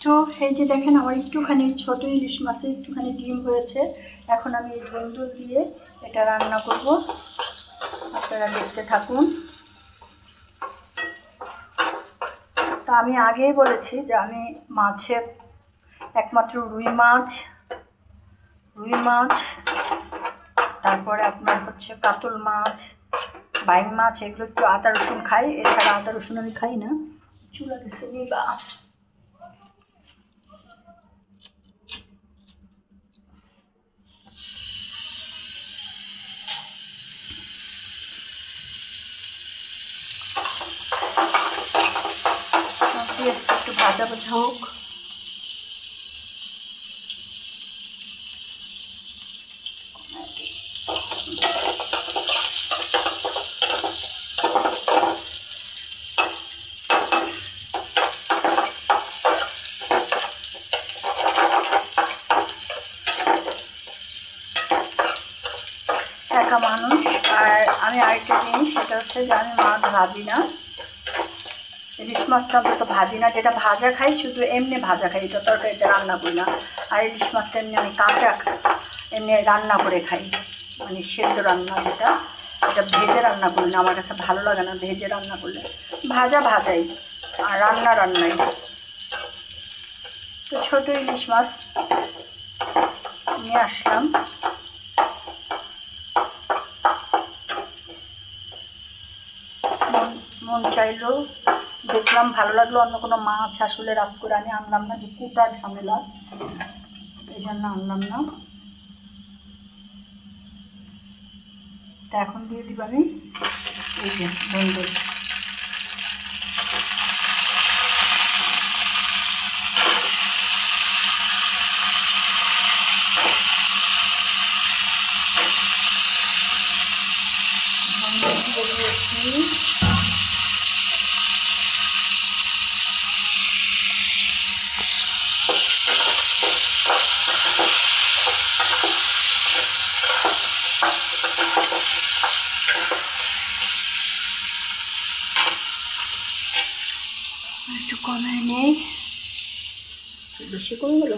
তো এই যে দেখেন আমার একটুখানি ছোটো ইলিশ মাছে একটুখানি ডিম হয়েছে। এখন আমি এই ধুন্দুল দিয়ে এটা রান্না করব, আপনারা দেখতে থাকুন। তো আমি আগেই বলেছি যে আমি মাছের একমাত্র রুই মাছ, তারপরে আপনার হচ্ছে কাতল মাছ, বাইং মাছ, এগুলো একটু আদা রসুন খাই, এছাড়া আদা রসুন আমি খাই না। চুলা গেছে নিবা একটু ভাজা ভাজা হোক। একা মানুষ, আর আমি আরেকটা জিনিস সেটা হচ্ছে যে আমি মাছ ভাজি না, ইলিশ মাছটা অন্তত ভাজি না, যেটা ভাজা খাই শুধু এমনি ভাজা খাই, এটা তরকারিটা রান্না করি না। আর ইলিশ মাছটা এমনি আমি কাঁচা এমনি রান্না করে খাই, মানে সেদ্ধ রান্না যেটা, এটা ভেজে রান্না করি না, আমার কাছে ভালো লাগে না ভেজে রান্না করলে। ভাজাই আর রান্নাই। তো ছোটো ইলিশ মাছ নিয়ে আসলাম, মন চাইলো, দেখলাম ভালো লাগলো, অন্য কোনো মাছ আসলে রাত করে আমি আনলাম না, যে কুটা ঝামেলা, এই জন্য আনলাম না। তা এখন দিয়ে দিব আমি এই যে ধুন্দুল। একটু কমে নেই, বেশি কমে গেল।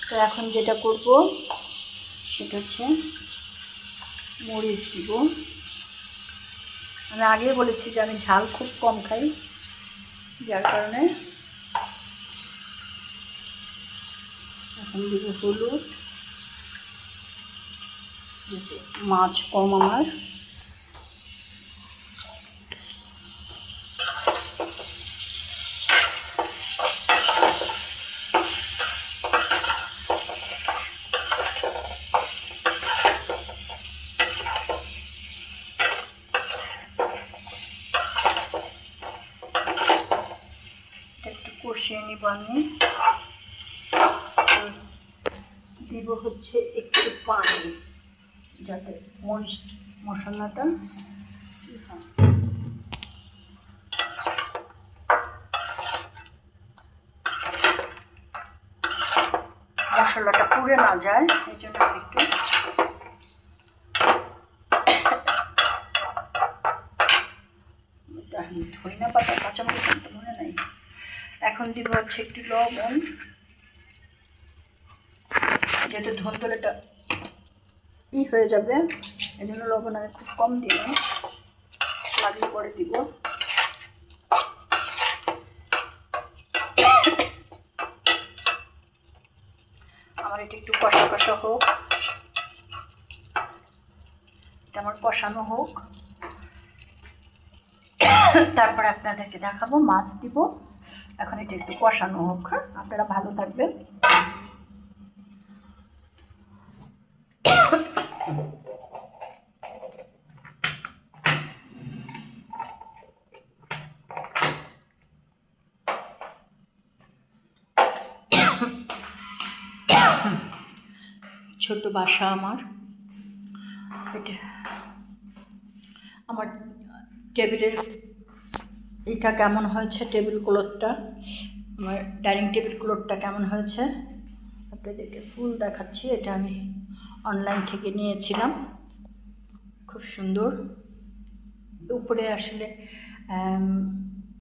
তো এখন যেটা করব সেটা হচ্ছে মরিচ দিব। আমি আগেই বলেছি যে আমি ঝাল খুব কম খাই, যার কারণে এখন দিব হলুদ, মাছ কম আমার। একটু কষিয়ে নিব আমি, দিব হচ্ছে একটু পানি, যাতে মশলাটা পুড়ে না যায়, এই জন্য একটু ধনিয়া পাতা কাঁচামরিচ তো মনে নাই। এখন দিব হচ্ছে একটু লবণ, যেহেতু ধুন্দুলটা হয়ে যাবে, এই জন্য লবণ আমি খুব কম দিলাম, লাগলে পরে দিব। আমার এটা একটু কষা কষা হোক, এটা আমার কষানো হোক, তারপরে আপনাদেরকে দেখাবো মাছ দিব। এখন এটা একটু কষানো হোক, হ্যাঁ, আপনারা ভালো থাকবেন। ছোট বাসা আমার, এটা আমার টেবিলের এটা কেমন হয়েছে, টেবিল ক্লথটা, আমার ডাইনিং টেবিল ক্লথটা কেমন হয়েছে আপনাদেরকে ফুল দেখাচ্ছি। এটা আমি অনলাইন থেকে নিয়েছিলাম, খুব সুন্দর। উপরে আসলে